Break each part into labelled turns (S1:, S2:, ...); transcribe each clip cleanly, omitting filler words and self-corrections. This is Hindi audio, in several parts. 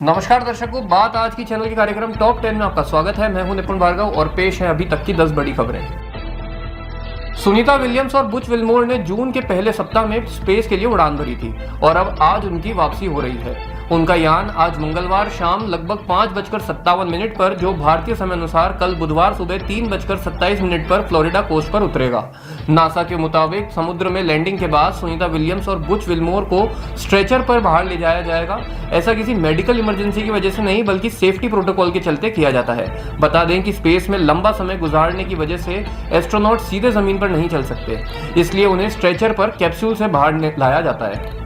S1: नमस्कार दर्शकों, बात आज की चैनल के कार्यक्रम टॉप 10 में आपका स्वागत है। मैं हूं निपुण भार्गव और पेश है अभी तक की 10 बड़ी खबरें। सुनीता विलियम्स और बुच विल्मोर ने जून के पहले सप्ताह में स्पेस के लिए उड़ान भरी थी और अब आज उनकी वापसी हो रही है। उनका यान आज मंगलवार शाम लगभग 5:57 पर, जो भारतीय समय अनुसार कल बुधवार सुबह 3:27 पर फ्लोरिडा कोस्ट पर उतरेगा। नासा के मुताबिक समुद्र में लैंडिंग के बाद सुनीता विलियम्स और बुच विल्मोर को स्ट्रेचर पर बाहर ले जाया जाएगा। ऐसा किसी मेडिकल इमरजेंसी की वजह से नहीं, बल्कि सेफ्टी प्रोटोकॉल के चलते किया जाता है। बता दें कि स्पेस में लंबा समय गुजारने की वजह से एस्ट्रोनॉट सीधे जमीन पर नहीं चल सकते, इसलिए उन्हें स्ट्रेचर पर कैप्सूल से बाहर लाया जाता है।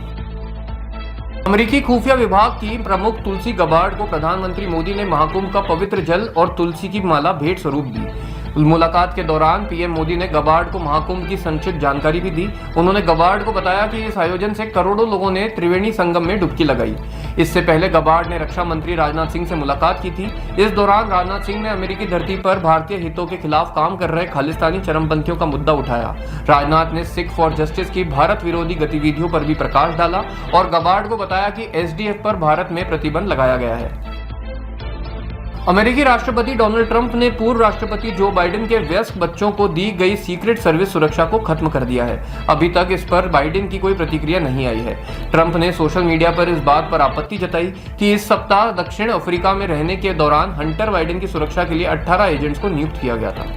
S1: अमेरिकी खुफिया विभाग की प्रमुख तुलसी गबार्ड को प्रधानमंत्री मोदी ने महाकुंभ का पवित्र जल और तुलसी की माला भेंट स्वरूप दी। मुलाकात के दौरान पीएम मोदी ने गबार्ड को महाकुंभ की संक्षिप्त जानकारी भी दी। उन्होंने गबार्ड को बताया कि इस आयोजन से करोड़ों लोगों ने त्रिवेणी संगम में डुबकी लगाई। इससे पहले गबार्ड ने रक्षा मंत्री राजनाथ सिंह से मुलाकात की थी। इस दौरान राजनाथ सिंह ने अमेरिकी धरती पर भारतीय हितों के खिलाफ काम कर रहे खालिस्तानी चरमपंथियों का मुद्दा उठाया। राजनाथ ने सिख फॉर जस्टिस की भारत विरोधी गतिविधियों पर भी प्रकाश डाला और गबार्ड को बताया कि एसडीएफ पर भारत में प्रतिबंध लगाया गया है। अमेरिकी राष्ट्रपति डोनाल्ड ट्रंप ने पूर्व राष्ट्रपति जो बाइडेन के वयस्क बच्चों को दी गई सीक्रेट सर्विस सुरक्षा को खत्म कर दिया है। अभी तक इस पर बाइडेन की कोई प्रतिक्रिया नहीं आई है। ट्रंप ने सोशल मीडिया पर इस बात पर आपत्ति जताई कि इस सप्ताह दक्षिण अफ्रीका में रहने के दौरान हंटर बाइडेन की सुरक्षा के लिए 18 एजेंट्स को नियुक्त किया गया था।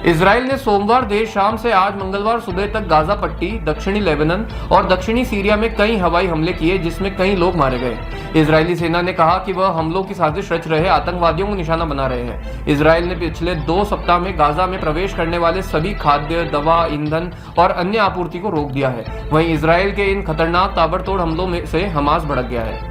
S1: इजराइल ने सोमवार देर शाम से आज मंगलवार सुबह तक गाजा पट्टी, दक्षिणी लेबनान और दक्षिणी सीरिया में कई हवाई हमले किए, जिसमें कई लोग मारे गए। इजरायली सेना ने कहा कि वह हमलों की साजिश रच रहे आतंकवादियों को निशाना बना रहे हैं। इजराइल ने पिछले 2 सप्ताह में गाजा में प्रवेश करने वाले सभी खाद्य, दवा, ईंधन और अन्य आपूर्ति को रोक दिया है। वहीं इजराइल के इन खतरनाक ताबड़तोड़ हमलों में से हमास भड़क गया है।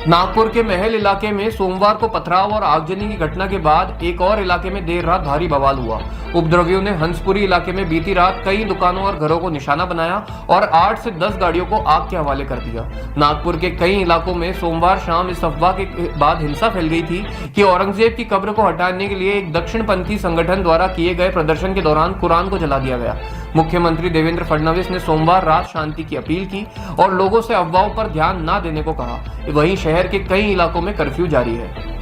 S1: नागपुर के महल इलाके में सोमवार को पथराव और आगजनी की घटना के बाद एक और इलाके में देर रात भारी बवाल हुआ। उपद्रवियों ने हंसपुरी इलाके में बीती रात कई दुकानों और घरों को निशाना बनाया और 8 से 10 गाड़ियों को आग के हवाले कर दिया। नागपुर के कई इलाकों में सोमवार शाम इस अफवाह के बाद हिंसा फैल गई थी कि औरंगजेब की कब्र को हटाने के लिए एक दक्षिणपंथी संगठन द्वारा किए गए प्रदर्शन के दौरान कुरान को जला दिया गया। मुख्यमंत्री देवेंद्र फडणवीस ने सोमवार रात शांति की अपील की और लोगों से अफवाहों पर ध्यान न देने को कहा। वहीं शहर के कई इलाकों में कर्फ्यू जारी है।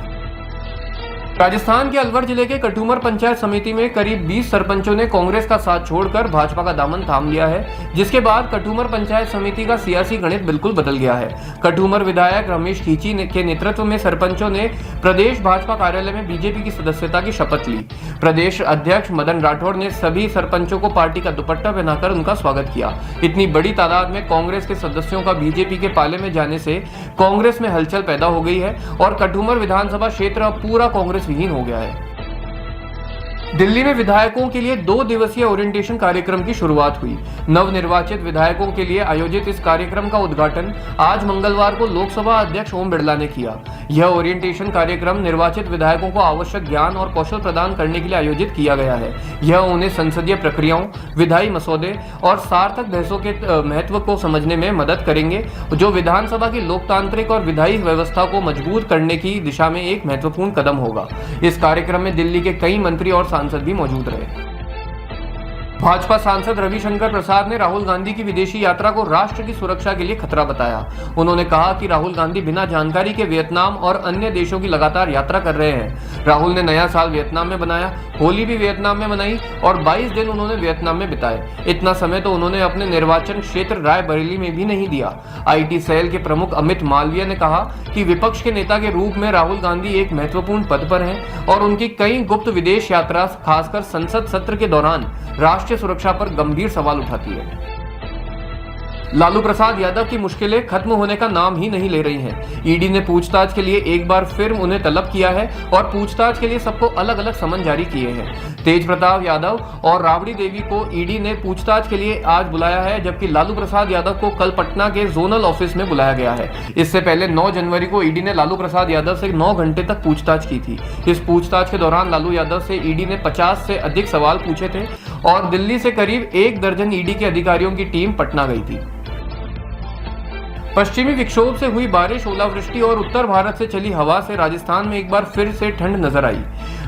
S1: राजस्थान के अलवर जिले के कटुमर पंचायत समिति में करीब 20 सरपंचों ने कांग्रेस का साथ छोड़कर भाजपा का दामन थाम लिया है, जिसके बाद कटुमर पंचायत समिति का सियासी गणित बिल्कुल बदल गया है। कटुमर विधायक रमेश खींची के नेतृत्व में सरपंचों ने प्रदेश भाजपा कार्यालय में बीजेपी की सदस्यता की शपथ ली। प्रदेश अध्यक्ष मदन राठौड़ ने सभी सरपंचों को पार्टी का दुपट्टा पहनाकर उनका स्वागत किया। इतनी बड़ी तादाद में कांग्रेस के सदस्यों का बीजेपी के पाले में जाने से कांग्रेस में हलचल पैदा हो गई है और कटुमर विधानसभा क्षेत्र अब पूरा कांग्रेस विहीन हो गया है। दिल्ली में विधायकों के लिए 2 दिवसीय ओरिएंटेशन कार्यक्रम की शुरुआत हुई। नवनिर्वाचित विधायकों के लिए आयोजित इस कार्यक्रम का उद्घाटन आज मंगलवार को लोकसभा अध्यक्ष ओम बिरला ने किया। यह ओरिएंटेशन कार्यक्रम निर्वाचित विधायकों को आवश्यक ज्ञान और कौशल प्रदान करने के लिए आयोजित किया गया है। यह उन्हें संसदीय प्रक्रियाओं, विधायी मसौदे और सार्थक बहसों के महत्व को समझने में मदद करेंगे, जो विधानसभा की लोकतांत्रिक और विधायी व्यवस्था को मजबूत करने की दिशा में एक महत्वपूर्ण कदम होगा। इस कार्यक्रम में दिल्ली के कई मंत्री और सांसद भी मौजूद रहे। भाजपा सांसद रविशंकर प्रसाद ने राहुल गांधी की विदेशी यात्रा को राष्ट्र की सुरक्षा के लिए खतरा बताया। उन्होंने कहा कि राहुल गांधी बिना जानकारी के वियतनाम और अन्य देशों की लगातार यात्रा कर रहे हैं। राहुल ने नया साल वियतनाम में बनाया, होली भी वियतनाम में मनाई और 22 दिन उन्होंने वियतनाम में बिताए। इतना समय तो उन्होंने अपने निर्वाचन क्षेत्र रायबरेली में भी नहीं दिया। आईटी सेल के प्रमुख अमित मालवीय ने कहा कि विपक्ष के नेता के रूप में राहुल गांधी एक महत्वपूर्ण पद पर हैं और उनकी कई गुप्त विदेश यात्रा खासकर संसद सत्र के दौरान राष्ट्रीय सुरक्षा पर गंभीर सवाल उठाती है। लालू प्रसाद यादव की मुश्किलें खत्म होने का नाम ही नहीं ले रही हैं। ईडी ने पूछताछ के लिए एक बार फिर उन्हें तलब किया है और पूछताछ के लिए सबको अलग अलग समन जारी किए हैं। तेज प्रताप यादव और राबड़ी देवी को ईडी ने पूछताछ के लिए आज बुलाया है, जबकि लालू प्रसाद यादव को कल पटना के जोनल ऑफिस में बुलाया गया है। इससे पहले 9 जनवरी को ईडी ने लालू प्रसाद यादव से 9 घंटे तक पूछताछ की थी। इस पूछताछ के दौरान लालू यादव से ईडी ने 50 से अधिक सवाल पूछे थे और दिल्ली से करीब 1 दर्जन ईडी के अधिकारियों की टीम पटना गई थी। पश्चिमी विक्षोभ से हुई बारिश, ओलावृष्टि और उत्तर भारत से चली हवा से राजस्थान में एक बार फिर से ठंड नजर आई।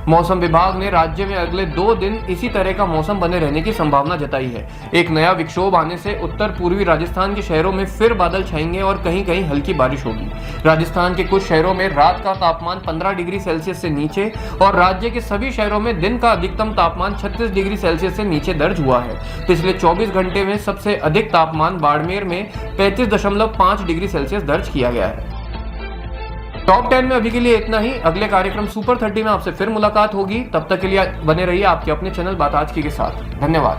S1: मौसम विभाग ने राज्य में अगले 2 दिन इसी तरह का मौसम बने रहने की संभावना जताई है। एक नया विक्षोभ आने से उत्तर पूर्वी राजस्थान के शहरों में फिर बादल छाएंगे और कहीं कहीं हल्की बारिश होगी। राजस्थान के कुछ शहरों में रात का तापमान 15 डिग्री सेल्सियस से नीचे और राज्य के सभी शहरों में दिन का अधिकतम तापमान 36 डिग्री सेल्सियस से नीचे दर्ज हुआ है। पिछले 24 घंटे में सबसे अधिक तापमान बाड़मेर में 35.5 डिग्री सेल्सियस दर्ज किया गया है। टॉप 10 में अभी के लिए इतना ही। अगले कार्यक्रम सुपर 30 में आपसे फिर मुलाकात होगी। तब तक के लिए बने रहिए आपके अपने चैनल बात आज की के साथ। धन्यवाद।